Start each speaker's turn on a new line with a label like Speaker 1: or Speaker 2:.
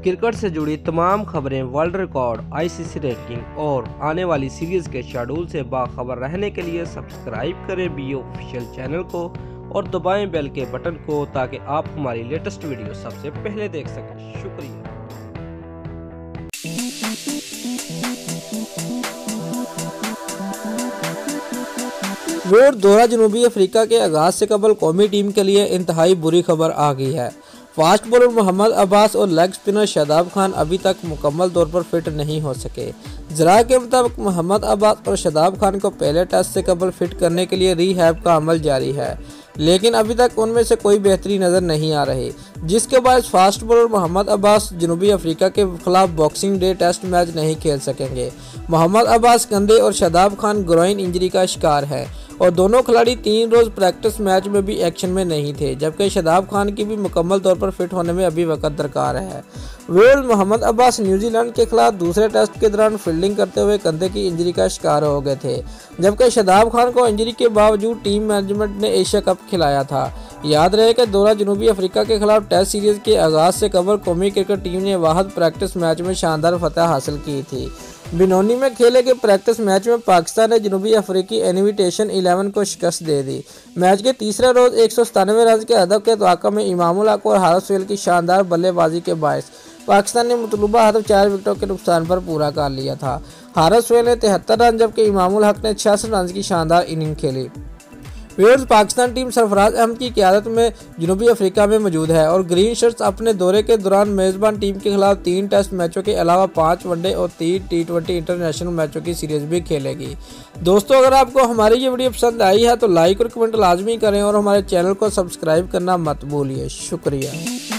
Speaker 1: Cricket से जुड़ी तमाम खबरें, वर्ल्ड रिकॉर्ड, आईसीसी रैंकिंग और आने वाली सीरीज के शेड्यूल से बाखबर रहने के लिए सब्सक्राइब करें बी ऑफिशियल चैनल को और दबाएं बेल के बटन को ताकि आप हमारी लेटेस्ट वीडियो सबसे पहले देख सकें। शुक्रिया।
Speaker 2: दौरा जनूबी अफ्रीका के आगाज से कबल कौमी टीम के लिए इंतहाई बुरी खबर आ गई है। फास्ट बॉलर मोहम्मद अब्बास और लेग स्पिनर शादाब खान अभी तक मुकम्मल तौर पर फिट नहीं हो सके। जरा के मुताबिक मोहम्मद अब्बास और शादाब खान को पहले टेस्ट से कबल फिट करने के लिए रीहैब का अमल जारी है, लेकिन अभी तक उनमें से कोई बेहतरी नज़र नहीं आ रही, जिसके बाद फास्ट बॉलर मोहम्मद अब्बास जनूबी अफ्रीका के खिलाफ बॉक्सिंग डे टेस्ट मैच नहीं खेल सकेंगे। मोहम्मद अब्बास कंधे और शादाब खान ग्रोइन इंजरी का शिकार है और दोनों खिलाड़ी 3 रोज प्रैक्टिस मैच में भी एक्शन में नहीं थे, जबकि शादाब खान की भी मुकम्मल तौर पर फिट होने में अभी वक्त दरकार है। मोहम्मद अब्बास न्यूजीलैंड के खिलाफ दूसरे टेस्ट के दौरान फील्डिंग करते हुए कंधे की इंजरी का शिकार हो गए थे, जबकि शादाब खान को इंजरी के बावजूद टीम मैनेजमेंट ने एशिया कप खिलाया था। याद रहे कि दौरा जनूबी अफ्रीका के खिलाफ टेस्ट सीरीज के आगाज से कबल कौमी क्रिकेट टीम ने वाहद प्रैक्टिस मैच में शानदार फतह हासिल की थी। बिनोनी में खेले गए प्रैक्टिस मैच में पाकिस्तान ने जनूबी अफ्रीकी इन्विटेशन 11 को शिकस्त दे दी। मैच के तीसरे रोज 197 रन के हदफ के तवाक़ा में इमामुल हक और हारिस सोहेल की शानदार बल्लेबाजी के बायस पाकिस्तान ने मतलूबा हदफ 4 विकेटों के नुकसान पर पूरा कर लिया था। हारिस सोहेल ने 73 रन जबकि इमामुल हक ने 66 रन की शानदार इनिंग खेली। पाकिस्तान टीम सरफराज अहमद की क़यादत में जनूबी अफ्रीका में मौजूद है और ग्रीन शर्ट्स अपने दौरे के दौरान मेज़बान टीम के खिलाफ 3 टेस्ट मैचों के अलावा 5 वनडे और 3 T20 इंटरनेशनल मैचों की सीरीज भी खेलेगी। दोस्तों, अगर आपको हमारी ये वीडियो पसंद आई है तो लाइक और कमेंट लाजमी करें और हमारे चैनल को सब्सक्राइब करना मत भूलिए। शुक्रिया।